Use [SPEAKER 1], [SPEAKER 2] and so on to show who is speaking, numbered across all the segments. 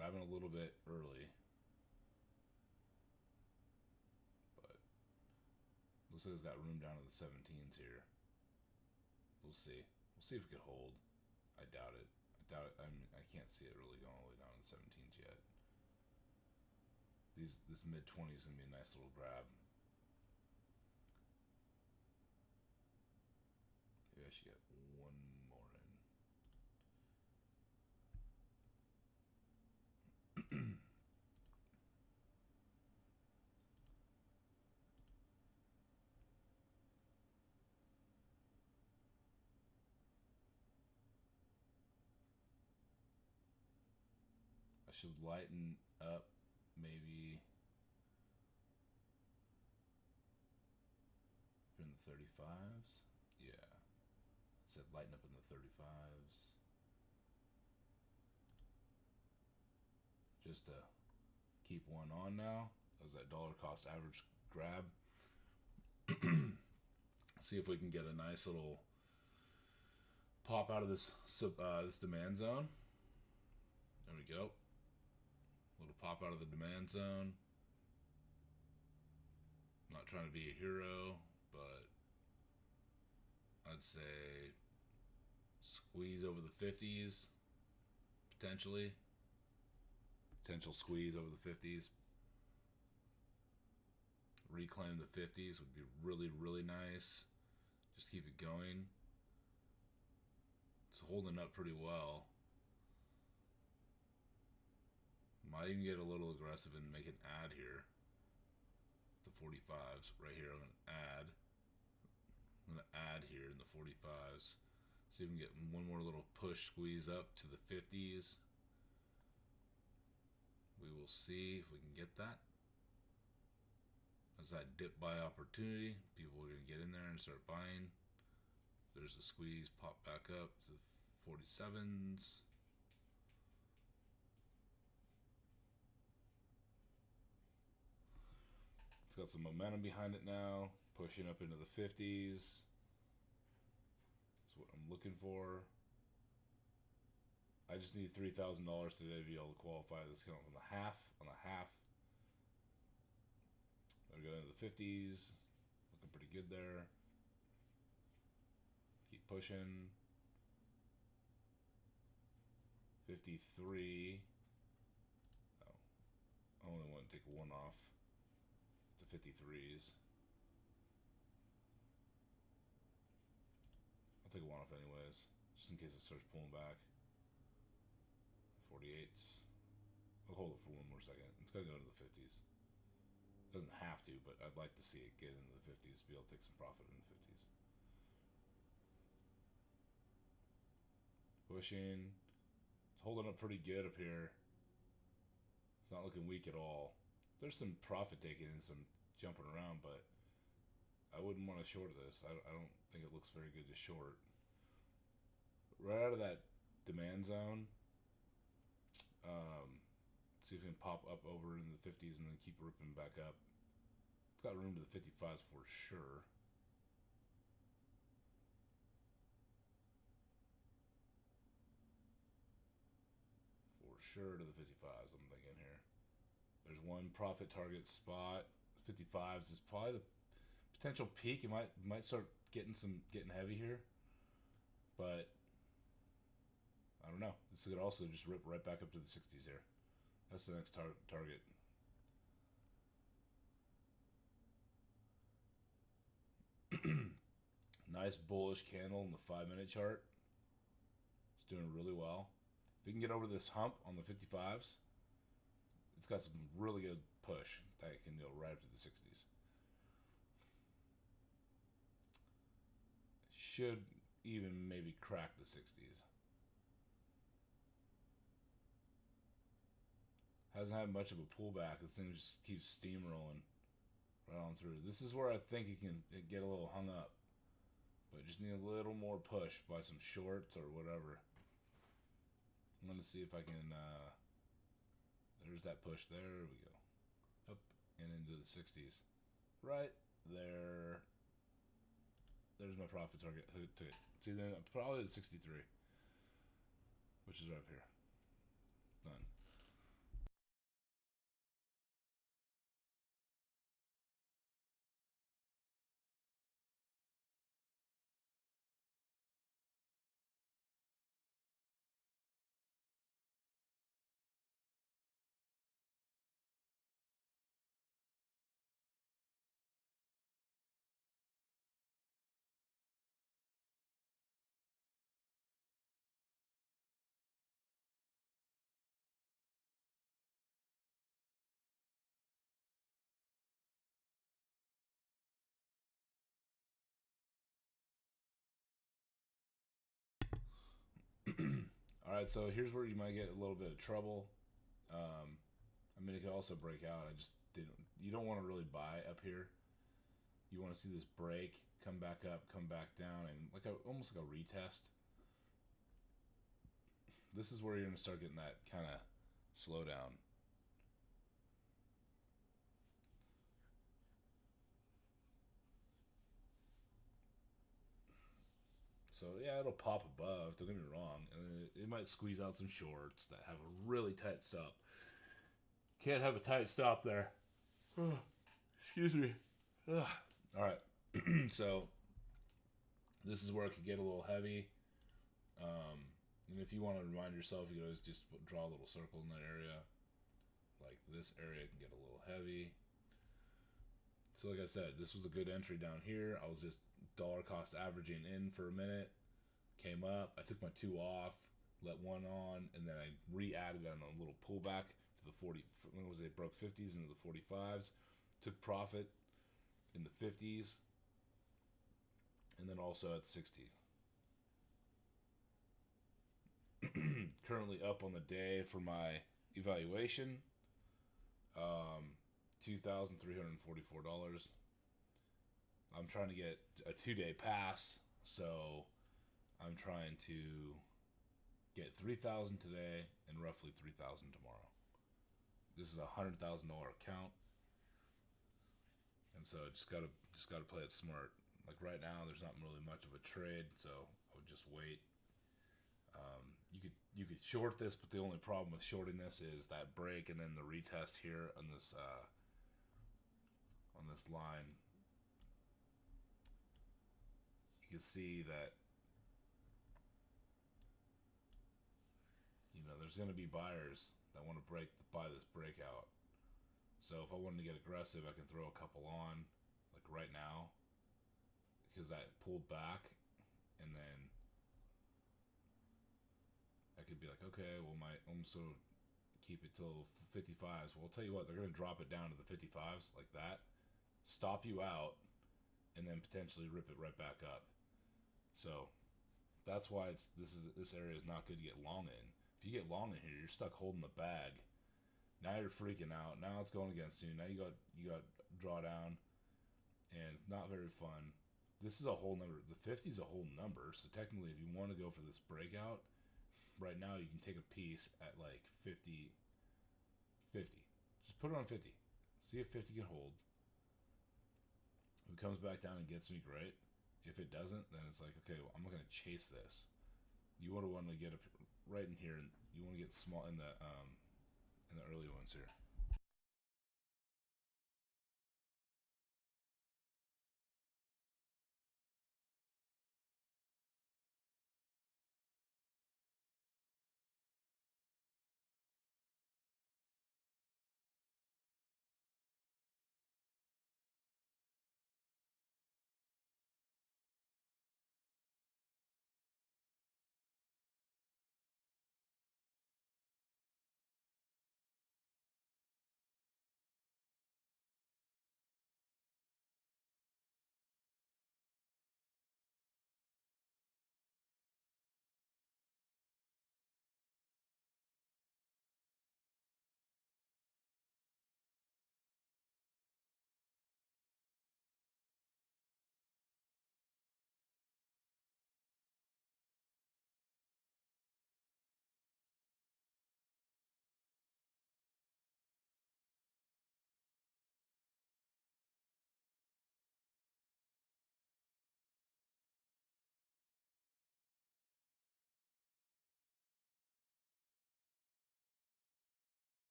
[SPEAKER 1] Grabbing a little bit early. But looks like it's got room down to the 17s here. We'll see. We'll see if we could hold. I doubt it. I doubt it. I can't see it really going all the way down to the 17s yet. This mid 20s is gonna be a nice little grab. Maybe I should get one more in. I should lighten up maybe in the 35s. Yeah. I said lighten up in the 35s. Just to keep one on now. That was that dollar cost average grab. See if we can get a nice little pop out of this this demand zone. There we go. Little pop out of the demand zone. Not trying to be a hero, but I'd say squeeze over the 50s, potentially. Potential squeeze over the 50s. Reclaim the 50s would be really, really nice. Just keep it going. It's holding up pretty well. Might even get a little aggressive and make an add here. The 45s right here. I'm gonna add here in the 45s. See if we can get one more little push squeeze up to the 50s. We will see if we can get that. That's that dip buy opportunity. People are gonna get in there and start buying. There's a squeeze, pop back up to the 47s. It's got some momentum behind it now, pushing up into the 50s. That's what I'm looking for. I just need $3,000 today to be able to qualify this count on the half. There we go into the 50s. Looking pretty good there. Keep pushing. 53. Oh, I only want to take one off. The 53s. I'll take one off anyways, just in case it starts pulling back. 48s. I'll hold it for one more second. It's gotta go into the 50s. Doesn't have to, but I'd like to see it get into the 50s, be able to take some profit in the 50s. Pushing. It's holding up pretty good up here. It's not looking weak at all. There's some profit taking and some jumping around, but I wouldn't want to short this. I don't think it looks very good to short. Right out of that demand zone, see if we can pop up over in the 50s and then keep ripping back up. It's got room to the 55s for sure. For sure to the 55s, I'm thinking here. There's one profit target spot. 55s is probably the potential peak. It might start getting heavy here, but I don't know. This could also just rip right back up to the 60s here. That's the next target. Nice bullish candle in the 5-minute chart. It's doing really well. If we can get over this hump on the 55s, it's got some really good push that can go right up to the 60s. Should even maybe crack the 60s. Hasn't had much of a pullback. This thing just keeps steamrolling right on through. This is where I think it can get a little hung up. But just need a little more push by some shorts or whatever. I'm going to see if I can... there's that push. There we go. Up and into the 60s. Right there. There's my profit target. Took it. See, then probably at 63. Which is right up here. Done. All right, so here's where you might get a little bit of trouble. I mean, it could also break out. I just didn't. You don't want to really buy up here. You want to see this break, come back up, come back down, and almost like a retest. This is where you're going to start getting that kind of slowdown. So yeah, it'll pop above. Don't get me wrong, and it might squeeze out some shorts that have a really tight stop. Can't have a tight stop there. Excuse me. Ugh. All right, so this is where it could get a little heavy. And if you want to remind yourself, you can always just draw a little circle in that area. Like this area can get a little heavy. So like I said, this was a good entry down here. I was just dollar cost averaging in for a minute. Came up. I took my 2 off, let 1 on, and then I re-added on a little pullback to the 40. When was it? Broke 50s into the 45s. Took profit in the 50s, and then also at the 60s. Currently up on the day for my evaluation. $2,344. I'm trying to get a 2-day pass, so I'm trying to get 3,000 today and roughly 3,000 tomorrow. This is a $100,000 account, and so just gotta play it smart. Like right now, there's not really much of a trade, so I would just wait. You could short this, but the only problem with shorting this is that break and then the retest here on this line. You can see that there's going to be buyers that want to buy this breakout. So if I wanted to get aggressive, I can throw a couple on, like right now, because that pulled back, and then I could be like, okay, well, I'm so keep it till 55s. Well, I'll tell you what, they're going to drop it down to the 55s like that, stop you out, and then potentially rip it right back up. So that's why this area is not good to get long in. If you get long in here, you're stuck holding the bag. Now you're freaking out. Now it's going against you. Now you got drawdown, and it's not very fun. This is a whole number. The 50 is a whole number. So technically, if you want to go for this breakout, right now you can take a piece at like 50. Just put it on 50. See if 50 can hold. If it comes back down and gets me, great. If it doesn't, then it's like, okay, well, I'm not going to chase this. You want to get up right in here, and you want to get small in the early ones here.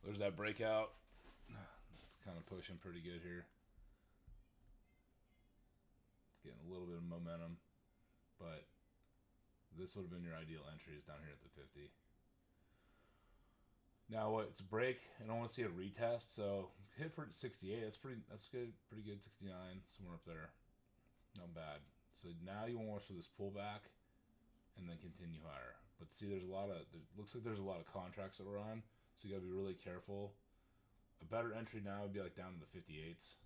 [SPEAKER 1] There's that breakout. It's kind of pushing pretty good here. It's getting a little bit of momentum, but this would have been your ideal entries down here at the 50. Now it's a break, and I want to see a retest. So hit for 68. That's good. Pretty good. 69, somewhere up there. Not bad. So now you want to watch for this pullback, and then continue higher. But see, it looks like there's a lot of contracts that we're on, so you got to be really careful. A better entry now would be like down to the 58s.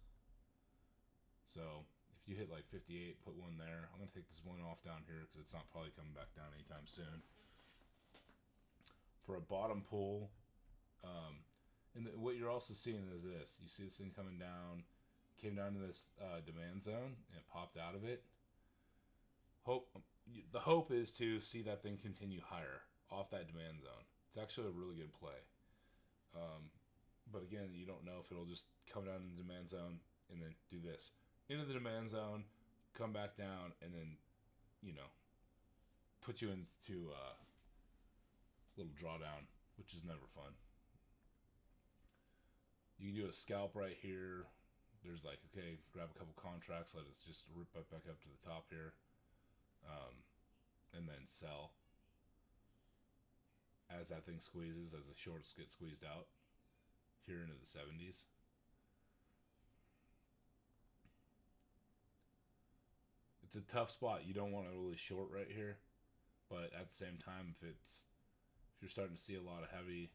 [SPEAKER 1] So if you hit like 58, put one there. I'm gonna take this one off down here because it's not probably coming back down anytime soon. For a bottom pull, what you're also seeing is this. You see this thing coming down, came down to this demand zone, and it popped out of it. The hope is to see that thing continue higher off that demand zone. It's actually a really good play. But again, you don't know if it'll just come down in the demand zone and then do this. Into the demand zone, come back down, and then, put you into a little drawdown, which is never fun. You can do a scalp right here. There's like, okay, grab a couple contracts, let it just rip back up to the top here, and then sell as that thing squeezes, as the shorts get squeezed out here into the 70s. It's a tough spot. You don't want to really short right here, but at the same time, if you're starting to see a lot of heavy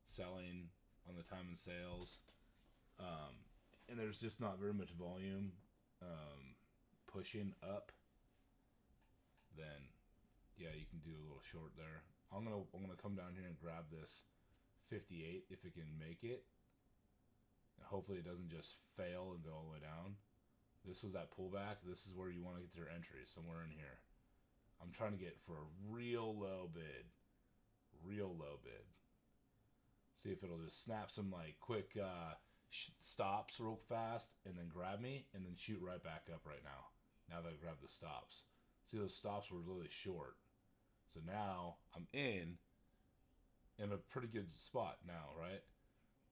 [SPEAKER 1] selling on the time and sales, and there's just not very much volume pushing up, then yeah, you can do a little short there. I'm gonna come down here and grab this 58 if it can make it, and hopefully it doesn't just fail and go all the way down. This was that pullback. This is where you want to get your entries, somewhere in here. I'm trying to get for a real low bid. See if it'll just snap some like quick stops real fast and then grab me and then shoot right back up right now. Now that I grabbed the stops. See, those stops were really short. So now I'm in a pretty good spot now, right?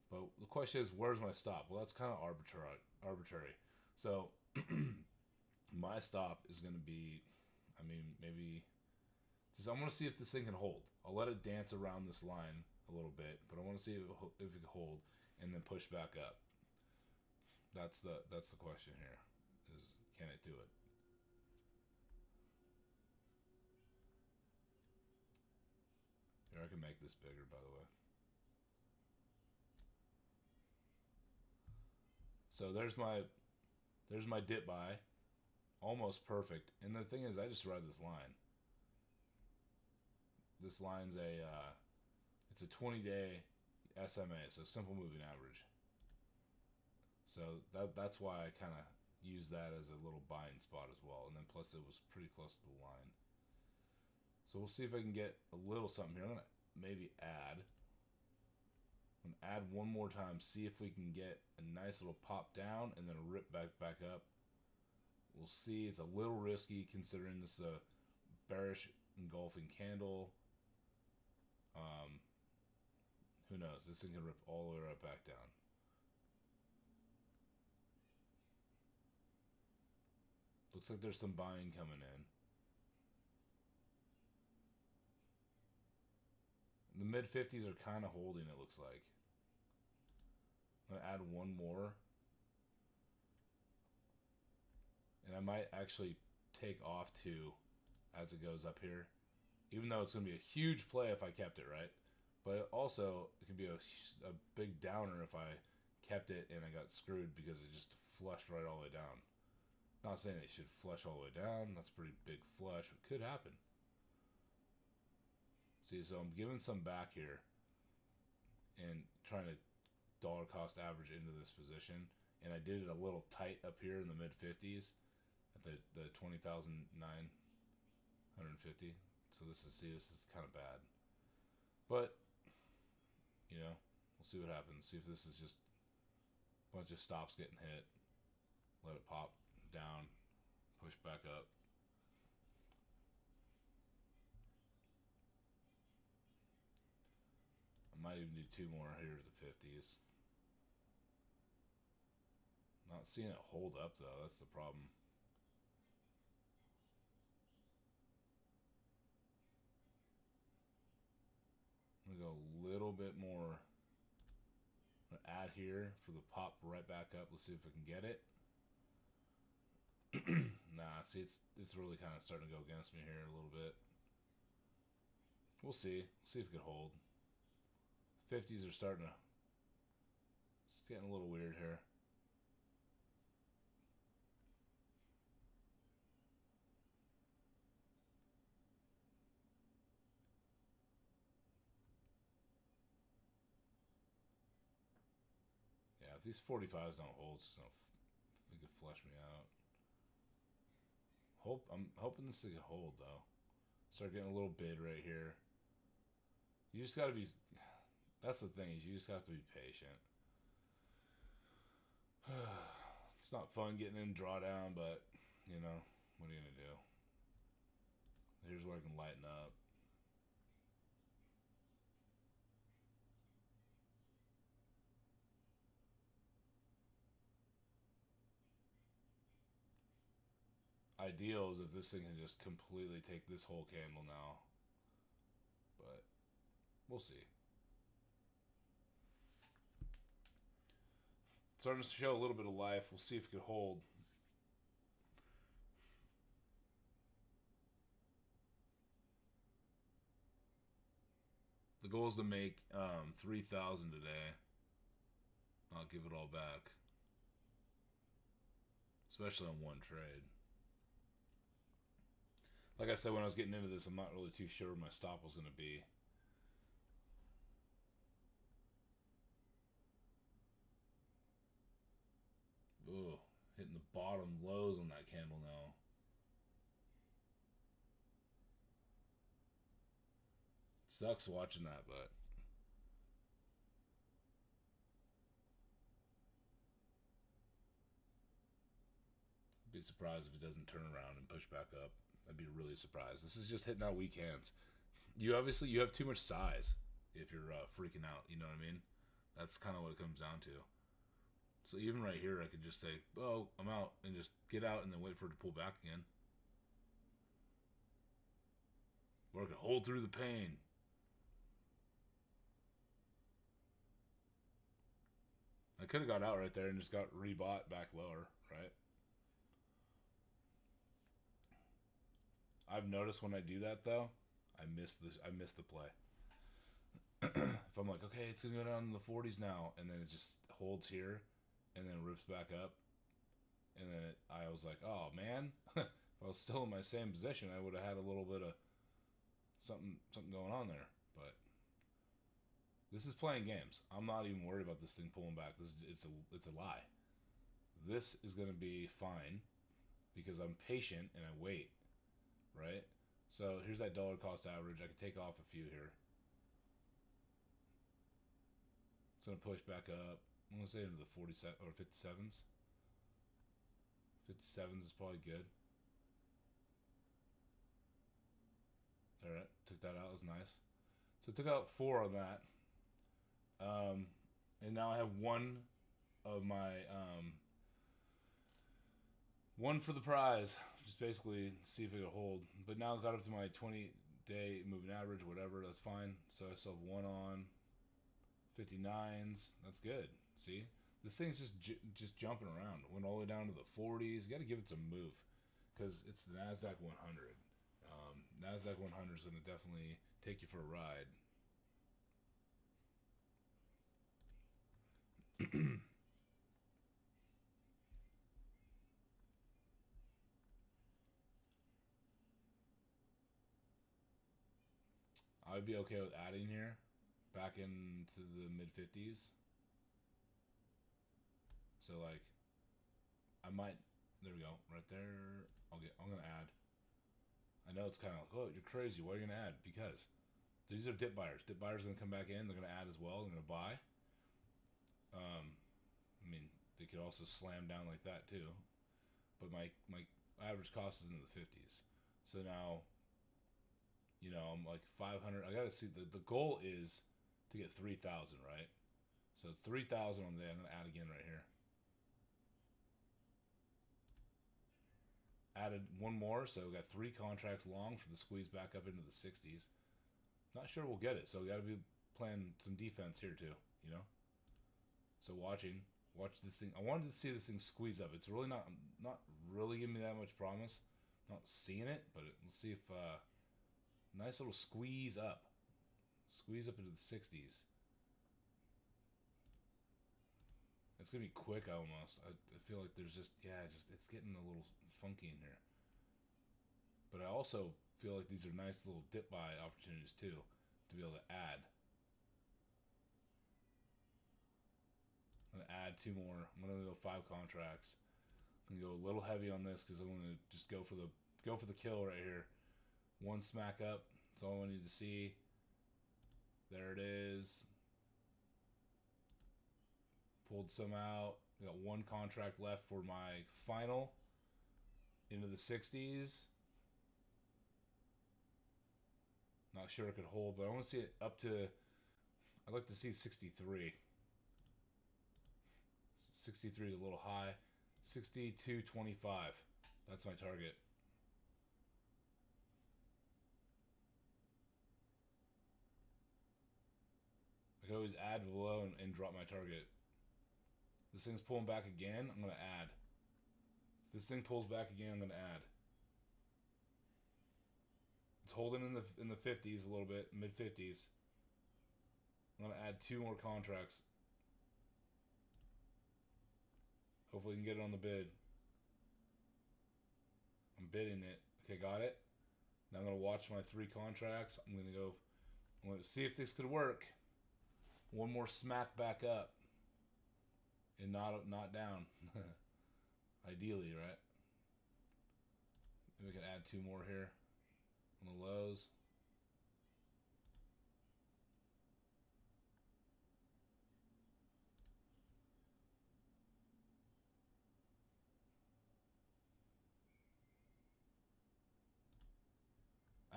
[SPEAKER 1] But the question is, where's my stop? Well, that's kind of arbitrary. So my stop is going to be, maybe just I want to see if this thing can hold. I'll let it dance around this line a little bit, but I want to see if it can hold and then push back up. That's the question here, is can it do it? Here, I can make this bigger, by the way. So there's my dip buy, almost perfect. And the thing is, I just read this line. This line's it's a 20-day SMA, so simple moving average. So that's why I kind of use that as a little buying spot as well. And then plus it was pretty close to the line. So we'll see if I can get a little something here. I'm gonna maybe add. I'm gonna add one more time. See if we can get a nice little pop down and then a rip back up. We'll see. It's a little risky considering this is a bearish engulfing candle. Who knows? This thing can rip all the way right back down. Looks like there's some buying coming in. The mid 50s are kind of holding, it looks like. I'm going to add one more. And I might actually take off two as it goes up here. Even though it's going to be a huge play if I kept it, right? But also, it could be a big downer if I kept it and I got screwed because it just flushed right all the way down. Not saying it should flush all the way down. That's a pretty big flush. It could happen. See, so I'm giving some back here and trying to dollar cost average into this position. And I did it a little tight up here in the mid 50s at the 20,950. So this is kind of bad. But, we'll see what happens. See if this is just a bunch of stops getting hit. Let it pop down, push back up. I might even do two more here to the 50s. Not seeing it hold up though, that's the problem. I'm gonna go a little bit more. I'm gonna add here for the pop right back up. Let's see if I can get it. Nah, see, it's really kind of starting to go against me here a little bit. We'll see. We'll see if it can hold. 50s are starting to. It's getting a little weird here. Yeah, if these 45s don't hold, it's gonna it could flush me out. I'm hoping this thing can hold though. Start getting a little bid right here. You just gotta be. That's the thing, is you just have to be patient. It's not fun getting in drawdown, but you know, what are you gonna do? Here's where I can lighten up. Ideal is if this thing can just completely take this whole candle now. But we'll see. Starting to show a little bit of life. We'll see if it can hold. The goal is to make 3,000 today. Not give it all back. Especially on one trade. Like I said, when I was getting into this, I'm not really too sure where my stop was going to be. Ugh, hitting the bottom lows on that candle now. Sucks watching that, but I'd be surprised if it doesn't turn around and push back up. I'd be really surprised. This is just hitting out weak hands. You have too much size if you're freaking out. You know what I mean? That's kind of what it comes down to. So even right here, I could just say, "Oh, I'm out," and just get out and then wait for it to pull back again. Or I could hold through the pain. I could have got out right there and just got rebought back lower, right? I've noticed when I do that though, I miss the play. If I'm like, okay, it's gonna go down in the 40s now, and then it just holds here, and then rips back up, and then I was like, oh man, if I was still in my same position, I would have had a little bit of something going on there. But this is playing games. I'm not even worried about this thing pulling back. It's a lie. This is gonna be fine because I'm patient and I wait, right? So here's that dollar cost average. I could take off a few here. It's gonna push back up. I'm gonna say into the 47 or 57s. 57s is probably good. All right, took that out. It was nice. So I took out 4 on that. And now I have one of my one for the prize. Just basically see if it can hold. But now I got up to my 20-day moving average, whatever. That's fine. So I still have one on 59s. That's good. See, this thing's just jumping around. Went all the way down to the 40s. You got to give it some move because it's the Nasdaq 100. Nasdaq 100 is going to definitely take you for a ride. I would be okay with adding here, back into the mid 50s. So like, I might. There we go, right there. I'm gonna add. I know it's kind of like, oh, you're crazy. Why are you gonna add? Because these are dip buyers. Dip buyers are gonna come back in. They're gonna add as well. They're gonna buy. I mean, they could also slam down like that too. But my average cost is in the 50s. So now, you know, I'm like 500. I gotta see the goal is to get 3,000, right? So 3,000 on the day. I'm gonna add again right here. Added one more, so we got 3 contracts long for the squeeze back up into the 60s. Not sure we'll get it, so we got to be playing some defense here too, you know. So watch this thing. I wanted to see this thing squeeze up. It's really not really giving me that much promise. Not seeing it, but let's see if nice little squeeze up into the 60s. It's gonna be quick almost. I feel like there's just it's getting a little funky in here. But I also feel like these are nice little dip buy opportunities too to be able to add. I'm gonna add 2 more. I'm gonna go 5 contracts. I'm gonna go a little heavy on this because I'm gonna just go for the kill right here. 1 smack up. That's all I need to see. There it is. Pulled some out. I got 1 contract left for my final into the 60s. Not sure it could hold, but I want to see it up to. I'd like to see 63. 63 is a little high. 62.25. That's my target. I could always add below and drop my target. This thing's pulling back again. I'm gonna add. If this thing pulls back again, I'm gonna add. It's holding in the 50s a little bit, mid 50s. I'm gonna add 2 more contracts. Hopefully, we can get it on the bid. I'm bidding it. Okay, got it. Now I'm gonna watch my 3 contracts. I'm gonna see if this could work. 1 more smack back up. And not down. Ideally, right? Maybe we can add 2 more here on the lows.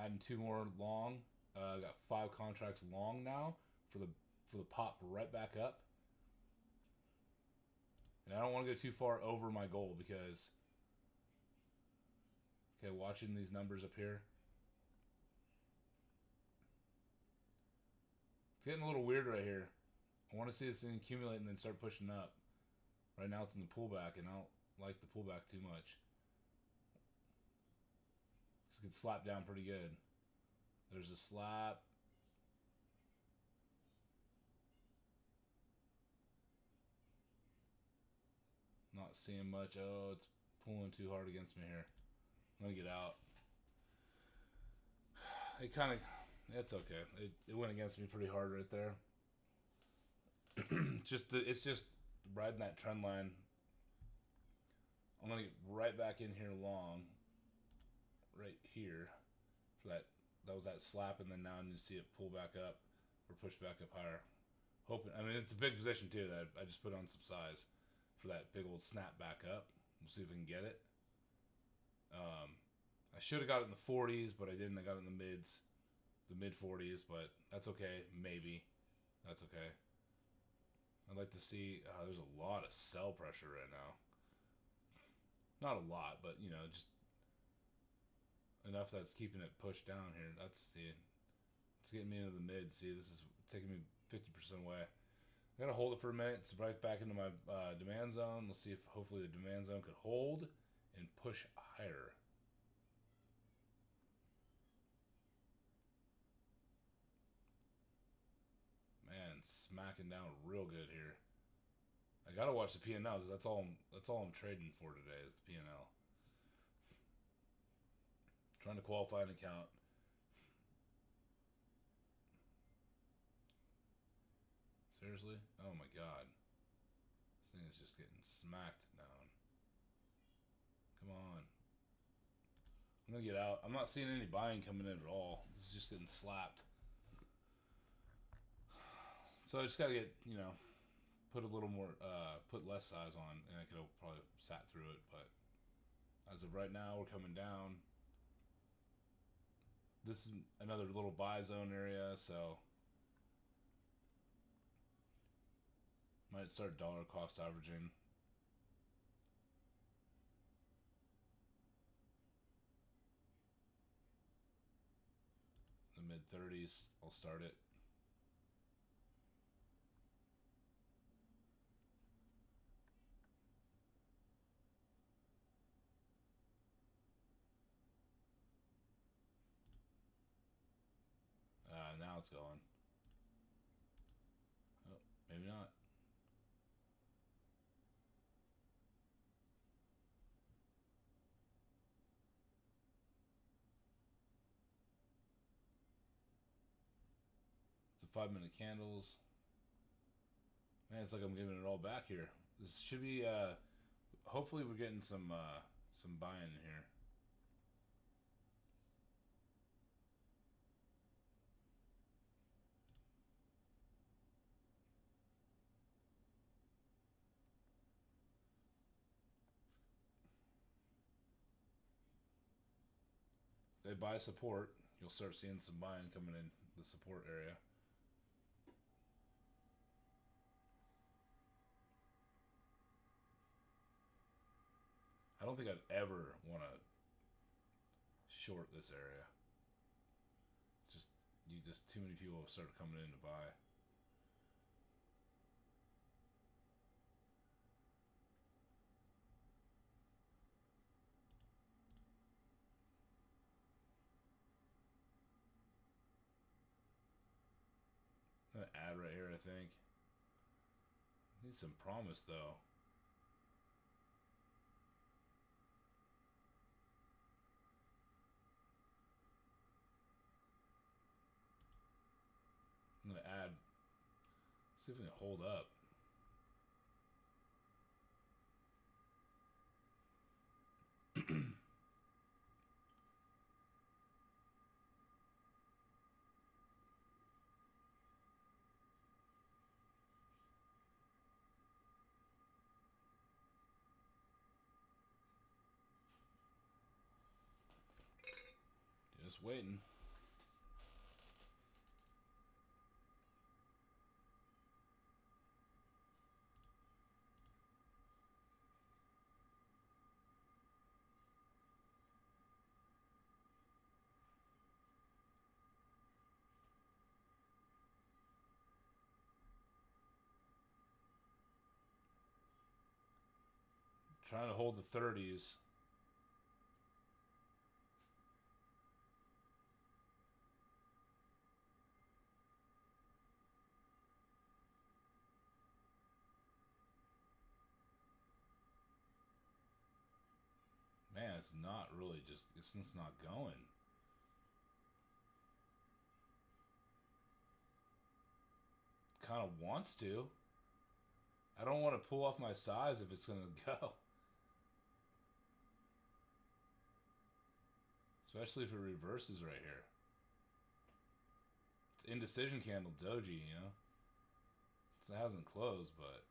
[SPEAKER 1] Adding 2 more long. I got 5 contracts long now for the pop right back up. And I don't want to go too far over my goal because, okay, watching these numbers up here, it's getting a little weird right here. I want to see this thing accumulate and then start pushing up. Right now it's in the pullback, and I don't like the pullback too much. This gets slapped down pretty good. There's a slap. Not seeing much. Oh, it's pulling too hard against me here. I'm gonna get out. It's okay. It went against me pretty hard right there. It's just riding that trend line. I'm gonna get right back in here long. Right here. For that was that slap, and then now I need to see it pull back up or push back up higher. I mean, it's a big position too that I just put on some size for that big old snap back up. We'll see if we can get it. I should have got it in the 40s, but I didn't. I got it in the mid 40s, but that's okay. Maybe. That's okay. I'd like to see, there's a lot of sell pressure right now. Not a lot, but, just enough that's keeping it pushed down here. It's getting me into the mid. See, this is taking me 50% away. I'm going to hold it for a minute. It's right back into my demand zone. Let's see if hopefully the demand zone could hold and push higher. Man, smacking down real good here. I gotta watch the P&L because that's all I'm trading for today is the P&L. Trying to qualify an account. Seriously? Oh my god. This thing is just getting smacked down. Come on. I'm gonna get out. I'm not seeing any buying coming in at all. This is just getting slapped. So I just gotta get, put a little more, put less size on, and I could have probably sat through it, but as of right now, we're coming down. This is another little buy zone area, so might start dollar cost averaging. The mid 30s, I'll start it. now it's going. Oh, maybe not. It's a 5-minute candles. Man, it's like I'm giving it all back here. This should be hopefully we're getting some buying in here. If they buy support, you'll start seeing some buying coming in the support area. I don't think I'd ever want to short this area. Just too many people have started coming in to buy. An ad right here, I think. Need some promise though. I'm gonna add. See if we can hold up. Just waiting. Trying to hold the 30s. Man, it's not really just. It's not going. Kind of wants to. I don't want to pull off my size if it's going to go. Especially if it reverses right here. It's indecision candle doji, you know? It hasn't closed, but...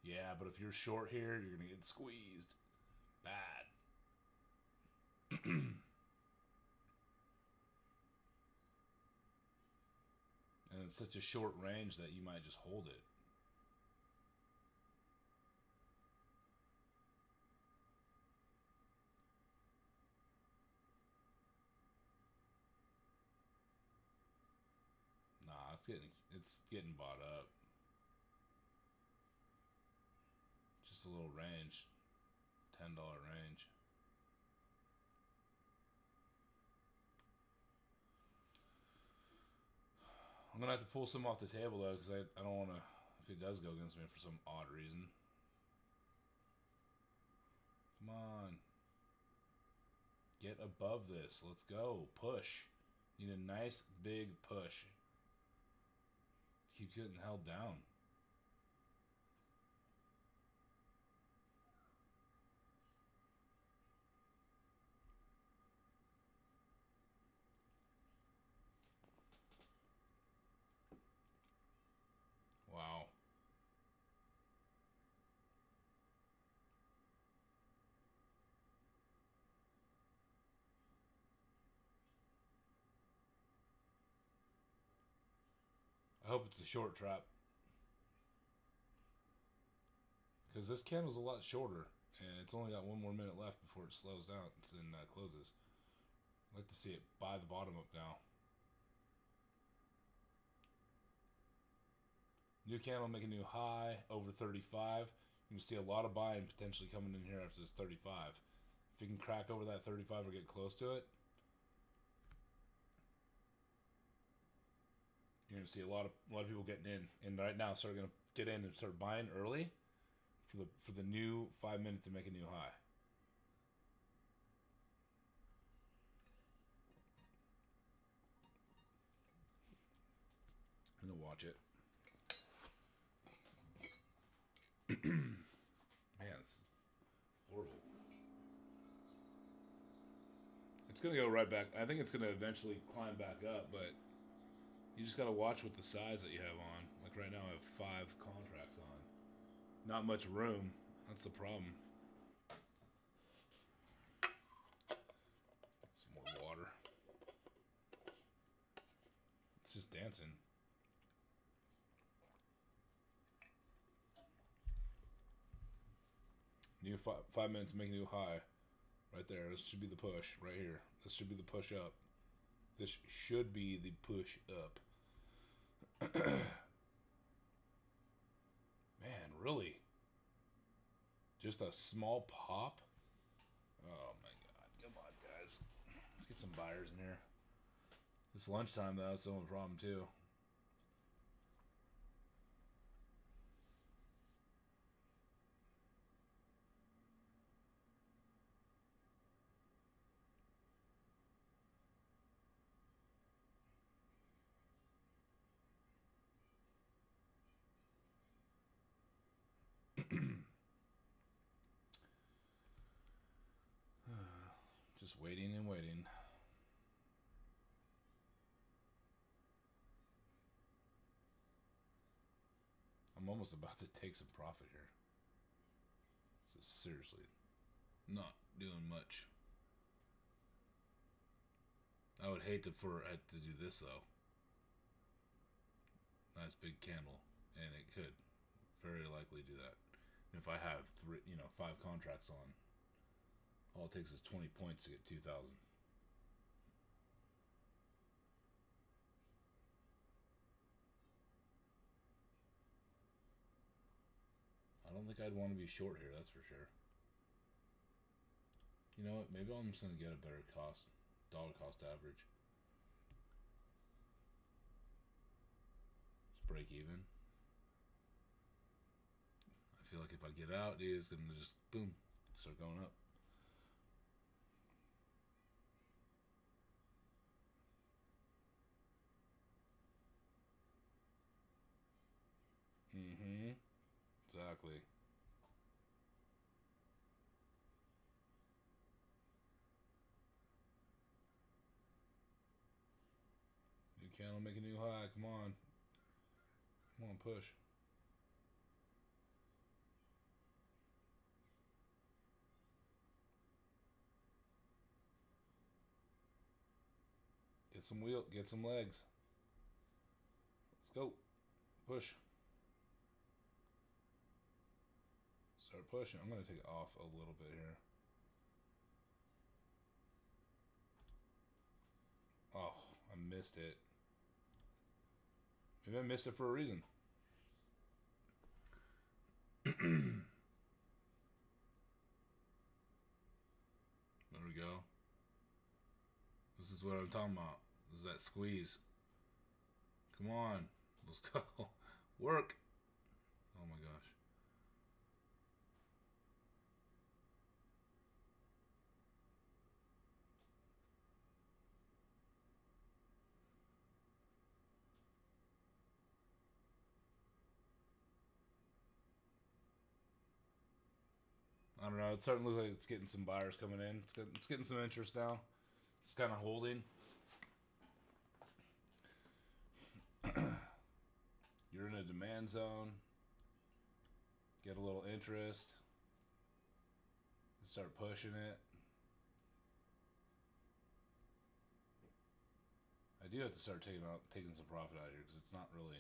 [SPEAKER 1] Yeah, but if you're short here, you're going to get squeezed. Bad. And it's such a short range that you might just hold it. Nah, it's getting bought up. Just a little range. $10 range. I'm gonna have to pull some off the table though, because I don't want to. If it does go against me for some odd reason. Come on. Get above this. Let's go. Push. Need a nice big push. Keeps getting held down. Wow. I hope it's a short trap. Because this candle's a lot shorter. And it's only got one more minute left before it slows down and closes. I'd like to see it buy the bottom up now. New candle make a new high over 35. You can see a lot of buying potentially coming in here after this 35. If it can crack over that 35 or get close to it, you're gonna see a lot of people getting in, and right now start gonna get in and start buying early for the new 5 minute to make a new high. I'm gonna watch it. Man, it's horrible. It's gonna go right back. I think it's gonna eventually climb back up, but you just gotta watch with the size that you have on. Like right now, I have 5 contracts on. Not much room. That's the problem. Some more water. It's just dancing. New 5 minutes to make a new high. Right there. This should be the push. Right here. This should be the push up. This should be the push up. Man, really? Just a small pop? Oh my god. Come on, guys. Let's get some buyers in here. It's lunchtime, though. That's the only problem, too. Just waiting and waiting. I'm almost about to take some profit here. So seriously, not doing much. I would hate to do this though. Nice big candle, and it could very likely do that. And if I have 5 contracts on, all it takes is 20 points to get 2,000. I don't think I'd want to be short here, that's for sure. You know what? Maybe I'm just going to get a better dollar cost average. Just break even. I feel like if I get out, dude, it's going to just, boom, start going up. Mm-hmm. Exactly. New candle, make a new high. Come on. Come on, push. Get some legs. Let's go. Push. Start pushing. I'm going to take it off a little bit here. Oh, I missed it. Maybe I missed it for a reason. There we go. This is what I'm talking about. This is that squeeze. Come on. Let's go. Work. Oh my gosh. I don't know. It's starting to look like it's getting some buyers coming in. It's getting some interest now. It's kind of holding. You're in a demand zone. Get a little interest. Start pushing it. I do have to start taking some profit out of here because it's not really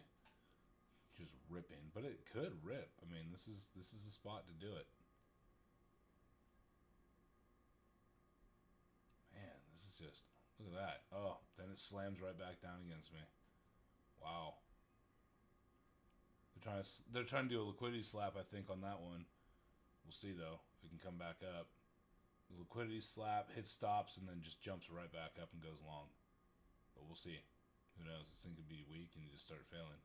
[SPEAKER 1] just ripping, but it could rip. I mean, this is the spot to do it. Man, this is just, look at that. Oh, then it slams right back down against me. Wow. They're trying to do a liquidity slap, I think, on that one. We'll see though if it can come back up. The liquidity slap, hits stops, and then just jumps right back up and goes long. But we'll see. Who knows? This thing could be weak and just start failing.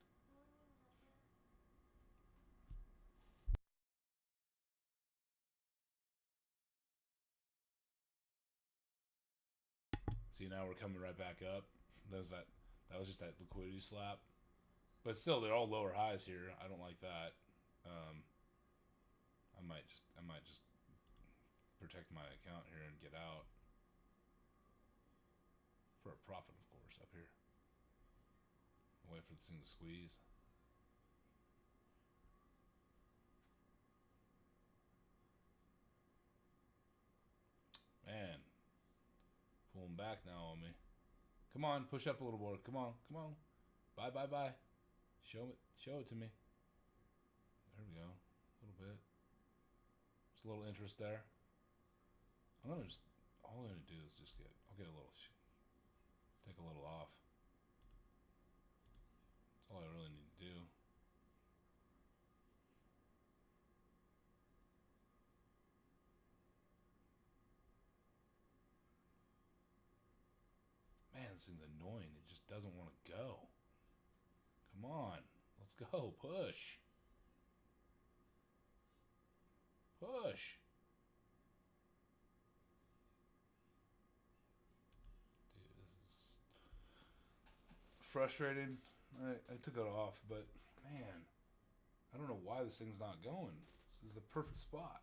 [SPEAKER 1] See, now we're coming right back up. That was just that liquidity slap. But still, they're all lower highs here. I don't like that. I might just protect my account here and get out for a profit, of course, up here. Wait for this thing to squeeze. Man, pulling back now on me. Come on, push up a little more. Come on, come on. Bye, bye, bye. Show it to me. There we go. A little bit. Just a little interest there. All I'm gonna do is just I'll get a little, take a little off. That's all I really need to do. Man, this thing's annoying. It just doesn't want to go. Come on. Let's go. Push. Push. Dude, this is frustrating. I took it off, but man, I don't know why this thing's not going. This is the perfect spot.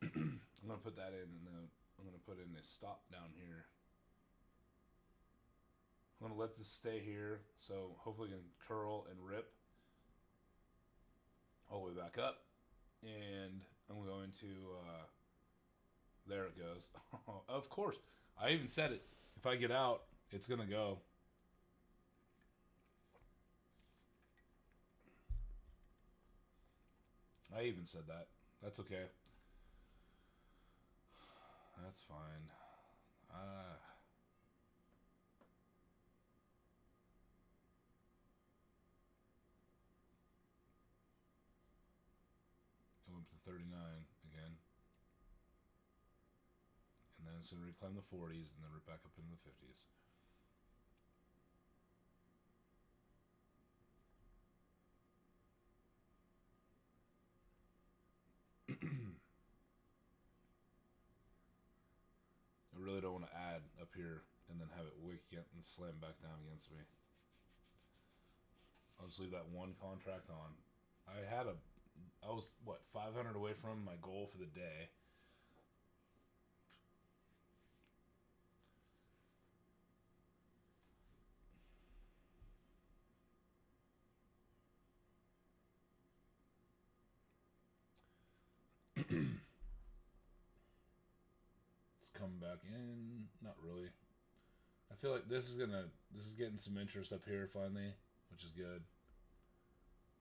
[SPEAKER 1] I'm going to put that in, and then I'm going to put in a stop down here. I'm going to let this stay here, so hopefully it can curl and rip all the way back up. And I'm going to, there it goes. Of course, I even said it. If I get out, it's going to go. I even said that. That's okay. That's fine. It went to 39 again. And then it's going to reclaim the 40s and then rip back up into the 50s. I really don't want to add up here and then have it wick again and slam back down against me. I'll just leave that one contract on. I was what, 500 away from my goal for the day. It's coming back in. Not really. I feel like this is getting some interest up here finally, which is good.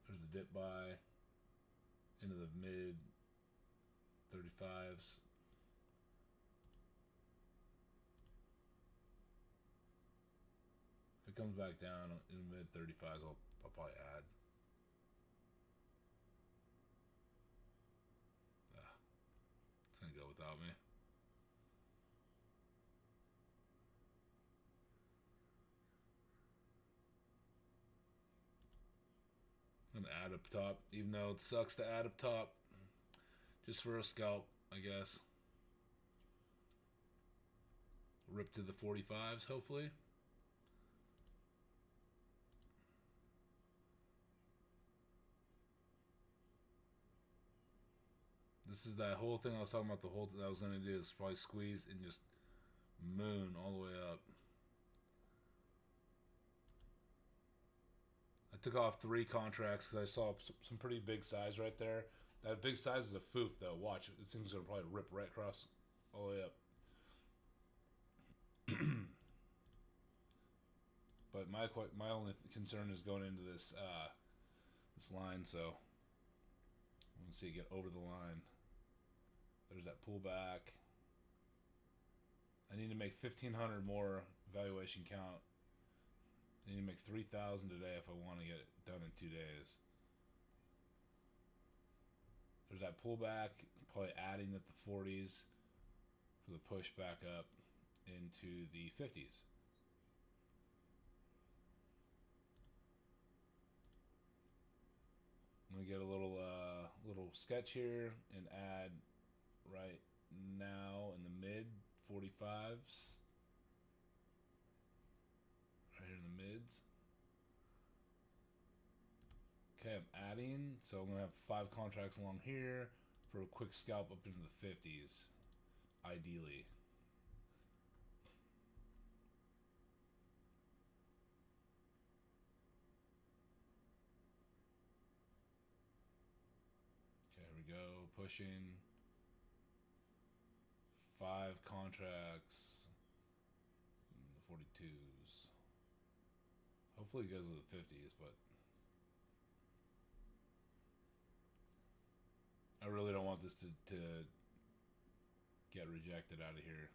[SPEAKER 1] There's the dip buy into the mid 35s. If it comes back down in the mid 35s, I'll probably add. It's gonna go without me. I'm gonna add up top, even though it sucks to add up top. Just for a scalp, I guess. Rip to the 45s, hopefully. This is that whole thing I was talking about. The whole thing I was going to do is probably squeeze and just moon all the way up. I took off 3 contracts because I saw some pretty big size right there. That big size is a foof, though. Watch, it seems going to probably rip right across all the way up. But my only concern is going into this this line, so I'm going to see it get over the line. There's that pullback. I need to make 1,500 more valuation count I need to make 3,000 today if I want to get it done in 2 days. There's that pullback, probably adding at the 40s for the push back up into the 50s. I'm gonna get a little sketch here and add right now in the mid 45s. Right here in the mids. Okay, I'm adding, so I'm gonna have 5 contracts along here for a quick scalp up into the 50s, ideally. Okay, here we go, pushing 5 contracts, the 42s. Hopefully it goes to the 50s, but I really don't want this to get rejected out of here.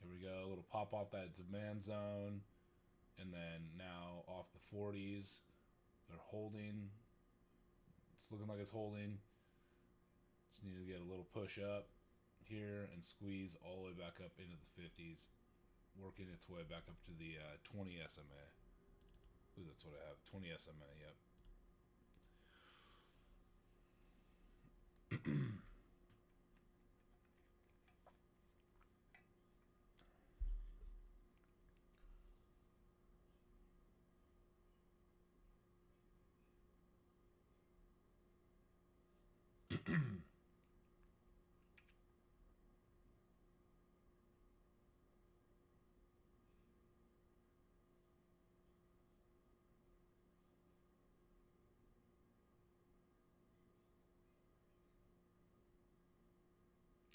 [SPEAKER 1] Here we go, a little pop off that demand zone, and then now off the 40s. They're holding. It's looking like it's holding. Just need to get a little push up here and squeeze all the way back up into the 50s, working its way back up to the 20 SMA. Ooh, that's what I have. 20 SMA, yep.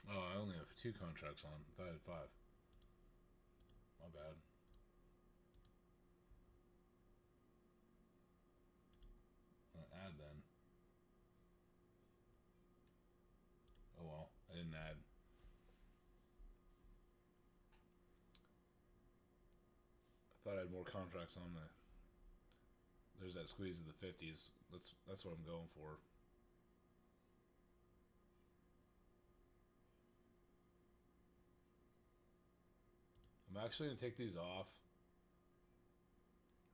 [SPEAKER 1] Oh, I only have 2 contracts on. I thought I had 5. My bad. I'm gonna add then. Oh well, I didn't add. I thought I had more contracts on the. There's that squeeze of the 50s. That's what I'm going for. I'm actually gonna take these off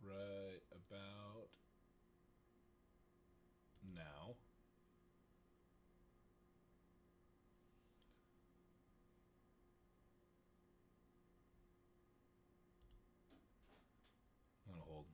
[SPEAKER 1] right about now. I'm gonna hold.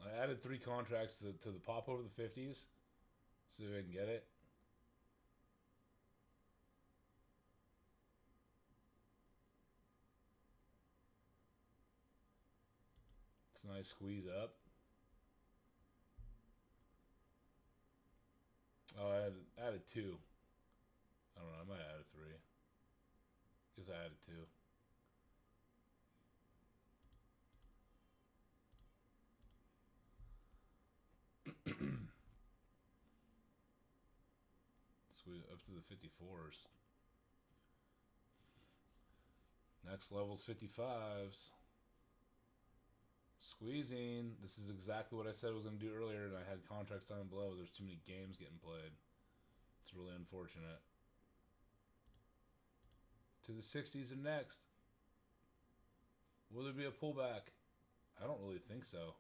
[SPEAKER 1] I added 3 contracts to the pop over the 50s. See if I can get it. It's a nice squeeze up. Oh, I added 2. I don't know, I might have added 3. Guess I added 2. Squeeze up to the 54s. Next level's 55s. Squeezing. This is exactly what I said I was going to do earlier, and I had contracts down below. There's too many games getting played. It's really unfortunate. To the 60s are next. Will there be a pullback? I don't really think so.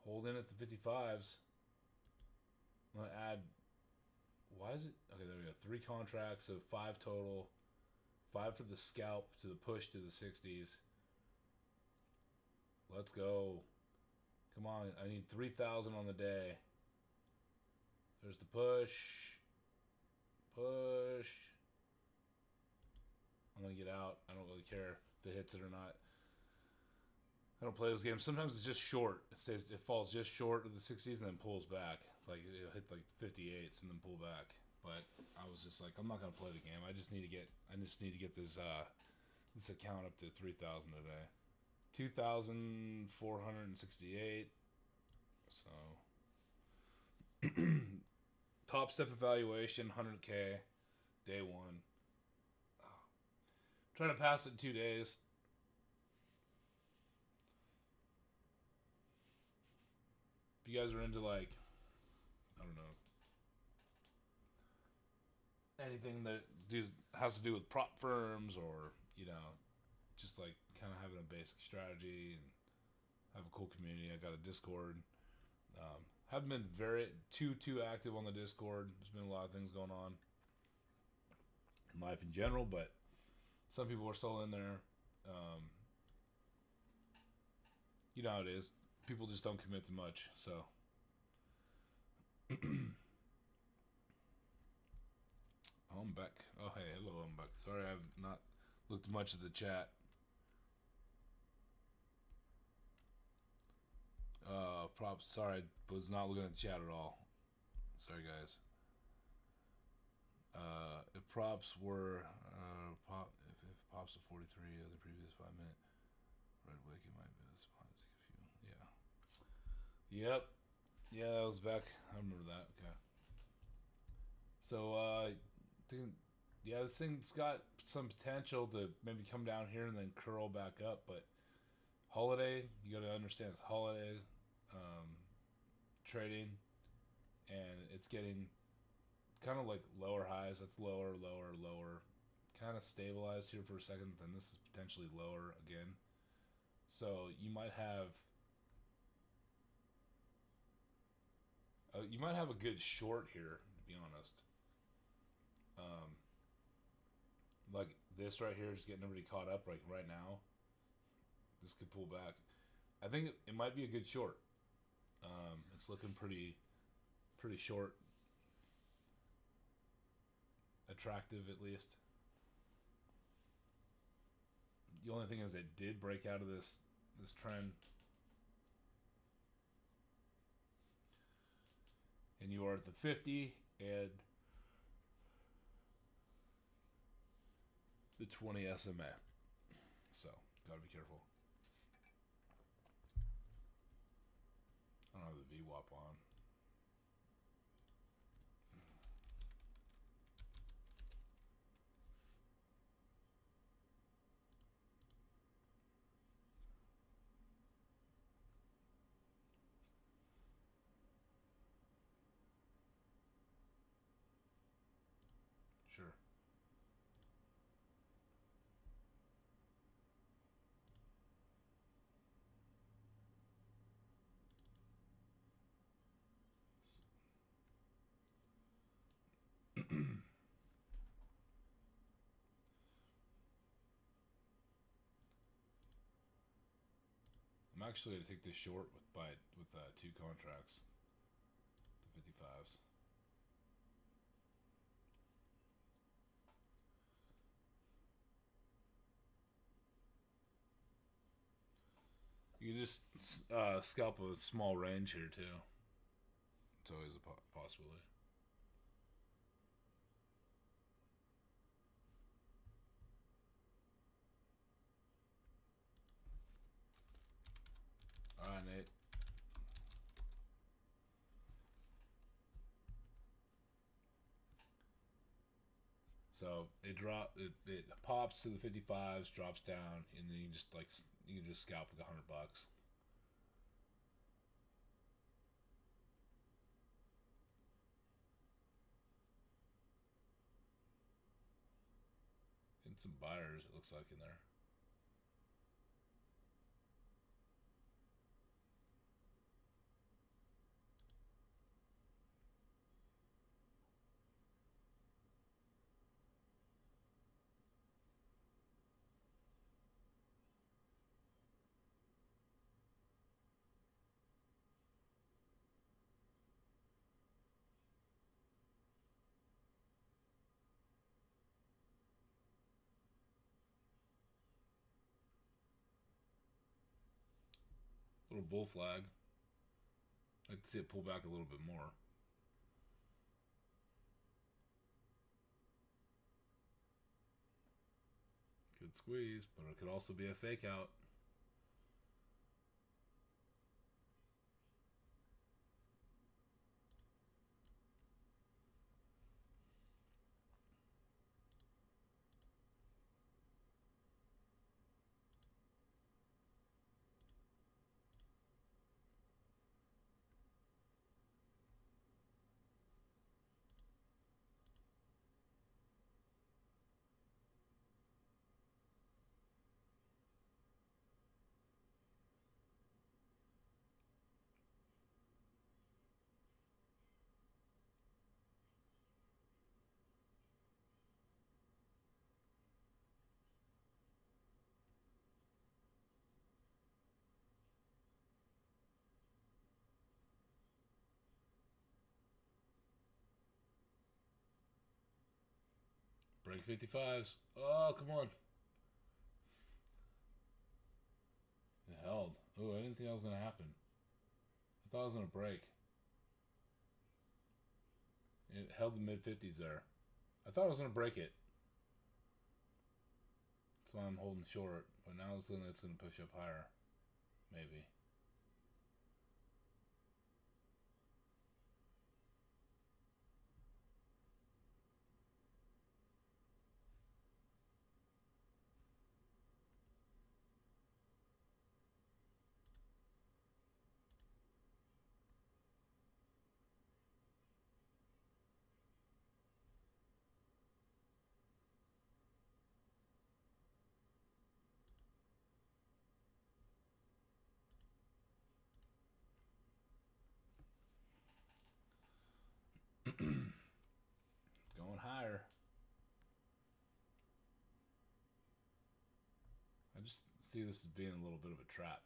[SPEAKER 1] Hold in at the 55s. I'm going to add... Why is it... Okay, there we go. 3 contracts, so 5 total. 5 for the scalp to the push to the 60s. Let's go. Come on, I need 3,000 on the day. There's the push. Push. I'm going to get out. I don't really care if it hits it or not. I I don't play those games. Sometimes it's just short. It falls just short of the 60s and then pulls back. Like it'll hit like 58s and then pull back. But I was just like, I'm not gonna play the game. I just need to get this this account up to 3,000 today. 2,468. So top step evaluation 100K day one. Trying to pass it in 2 days. If you guys are into like, I don't know, anything that has to do with prop firms or, just like kind of having a basic strategy and have a cool community. I got a Discord. Haven't been too active on the Discord. There's been a lot of things going on in life in general, but some people are still in there. You know how it is. People just don't commit to much, so. I'm back. Oh, hey, hello, I'm back. Sorry, I've not looked much at the chat. Props. Sorry, I was not looking at the chat at all. Sorry, guys. If props were if props were 43 of the previous 5-minute red wicket might be a spot to see a few. Yeah. Yep. Yeah, that was back. I remember that. Okay. So this thing's got some potential to maybe come down here and then curl back up, but holiday, you got to understand it's holiday trading, and it's getting kind of like lower highs. That's lower, kind of stabilized here for a second, then this is potentially lower again. So you might have a good short here, to be honest. Like this right here is getting everybody caught up like right now. This could pull back. I think it might be a good short. It's looking pretty short, attractive at least. The only thing is it did break out of this trend, and you are at the 50 and the 20 SMA. So gotta be careful. I don't have the VWAP on. Sure. I'm actually going to take this short with 2 contracts, the 55s. You can just scalp a small range here too. It's always a possibility. All right, Nate. So it pops to the 55s, drops down, and then you can just scalp like $100. And some buyers, it looks like, in there. Little bull flag. I'd like to see it pull back a little bit more. Could squeeze, but it could also be a fake out. Break 55s. Oh, come on. It held. Oh, I didn't think that was going to happen. I thought it was going to break. It held the mid 50s there. I thought I was going to break it. That's why I'm holding short. But now it's going to push up higher. Maybe. It's going higher. I just see this as being a little bit of a trap.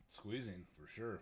[SPEAKER 1] Squeezing for sure.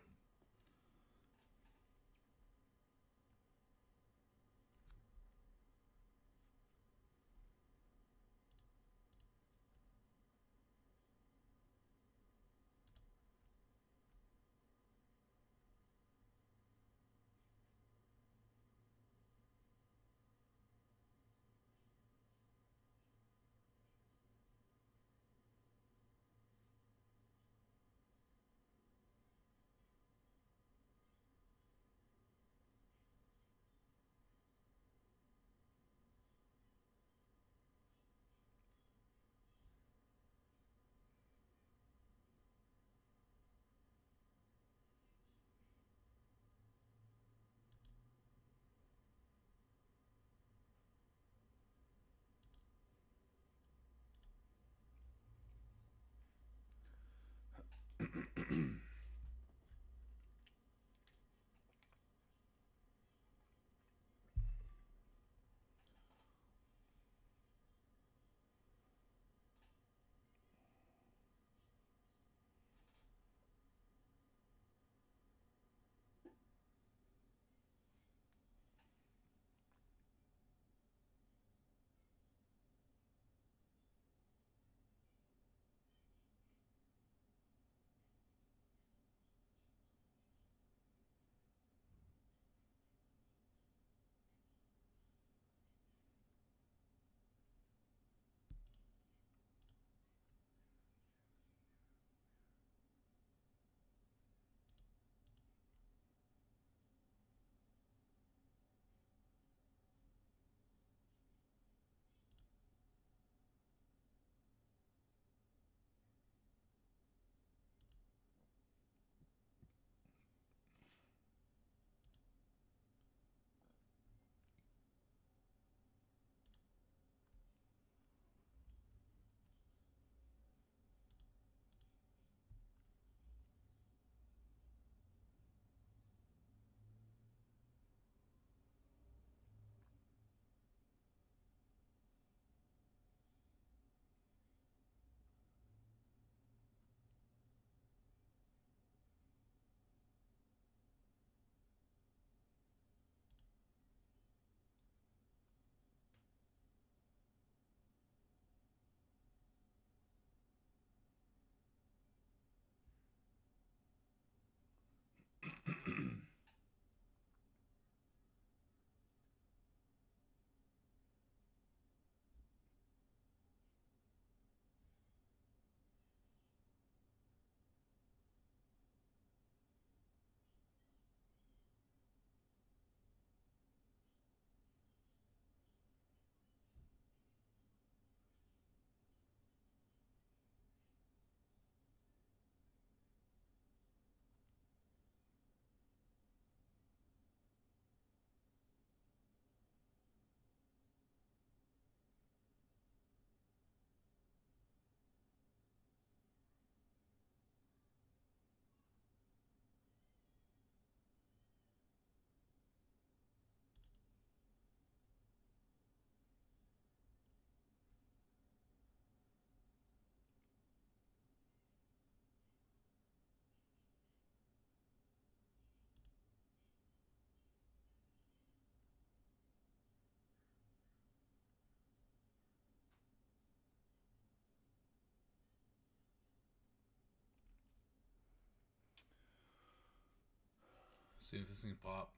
[SPEAKER 1] See if this thing pop.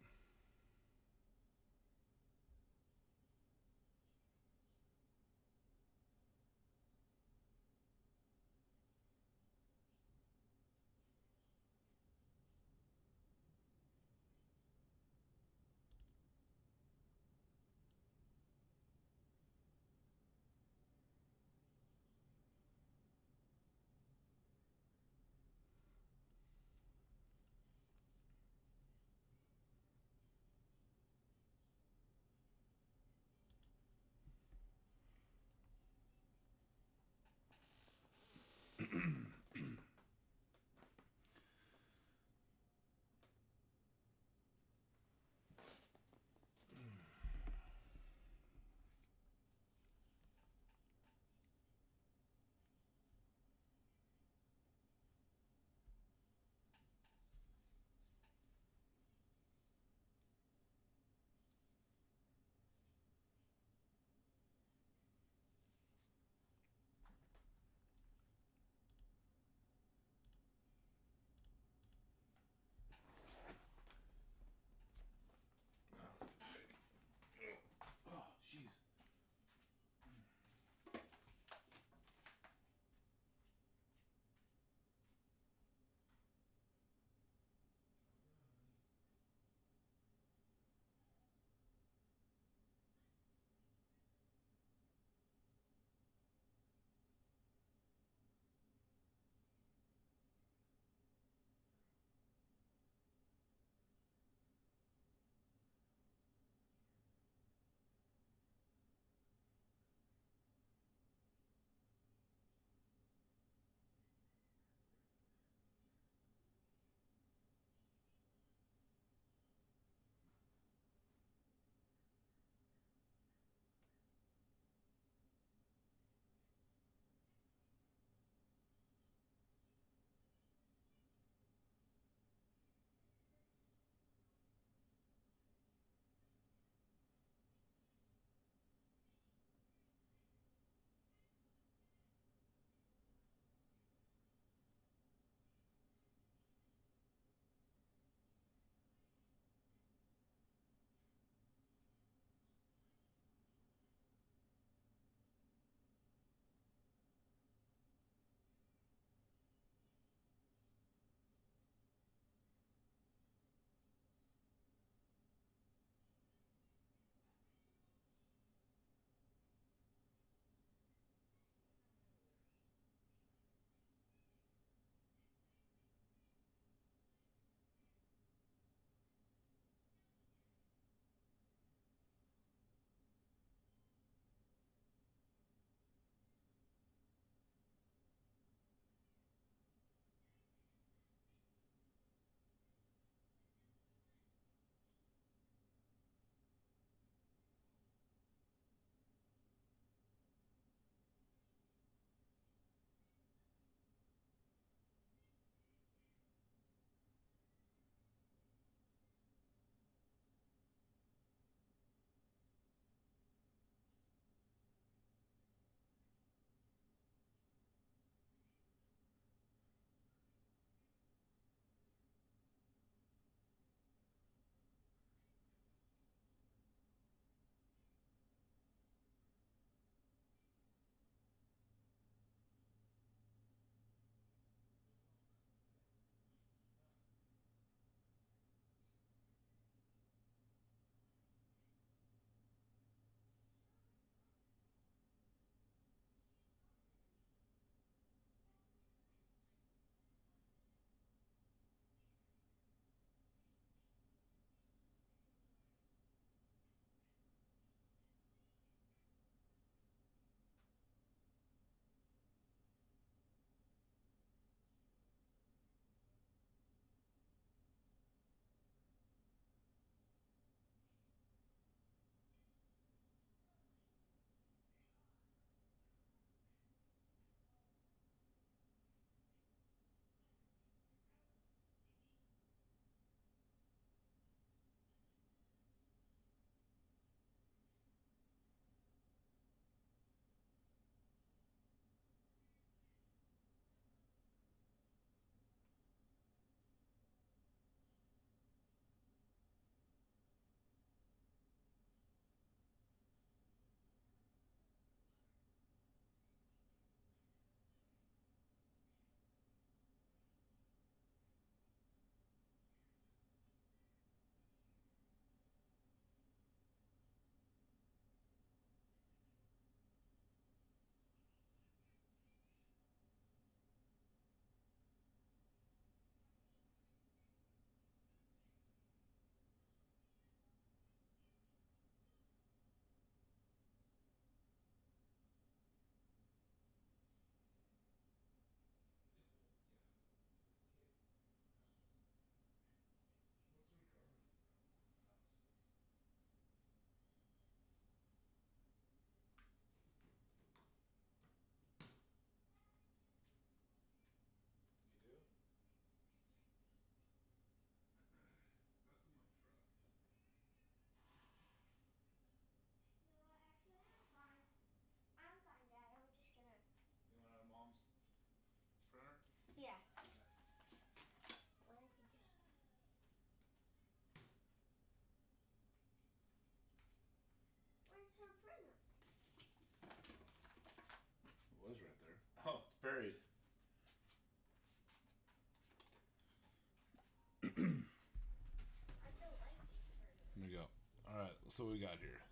[SPEAKER 1] so what we got here?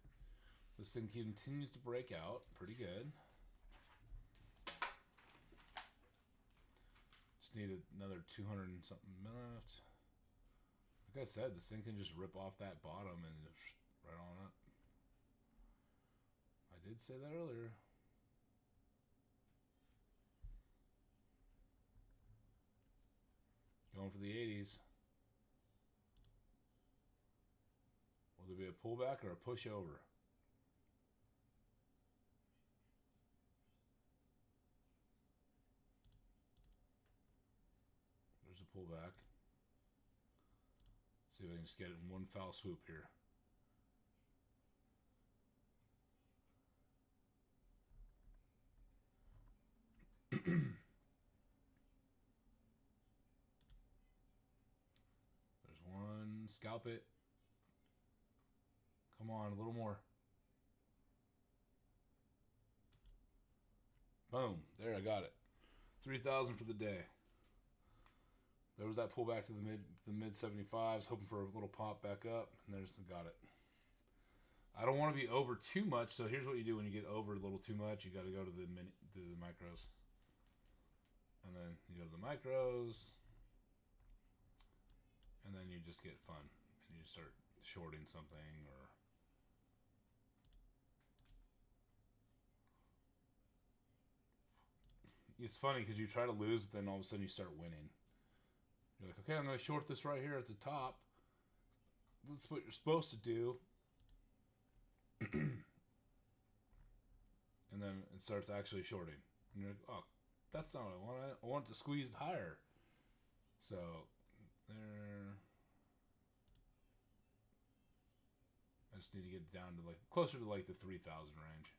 [SPEAKER 1] This thing continues to break out. Pretty good. Just need another 200 and something left. Like I said, this thing can just rip off that bottom and just right on up. I did say that earlier. Going for the 80s. Will there be a pullback or a push over? There's a pullback. See if I can just get it in one foul swoop here. There's one. Scalp it. Come on, a little more. Boom. There, I got it. 3,000 for the day. There was that pullback to the mid 75s, hoping for a little pop back up, and there's got it. I don't want to be over too much, so here's what you do when you get over a little too much. You got to go to the micros, and then you go to the micros, and then you just get fun, and you start shorting something or. It's funny because you try to lose, but then all of a sudden you start winning. You're like, okay, I'm going to short this right here at the top. That's what you're supposed to do. And then it starts actually shorting. And you're like, oh, that's not what I want. I want it to squeeze higher. So, there. I just need to get down to closer to the 3,000 range.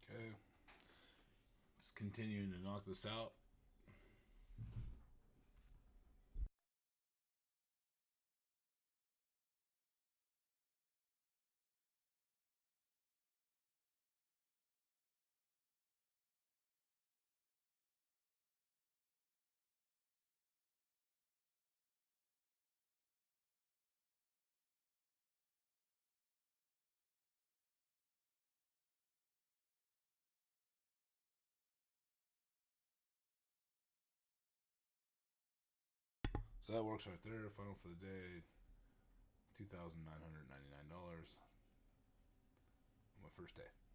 [SPEAKER 1] Okay. Just continuing to knock this out. So that works right there. Final for the day, $2,999. My first day.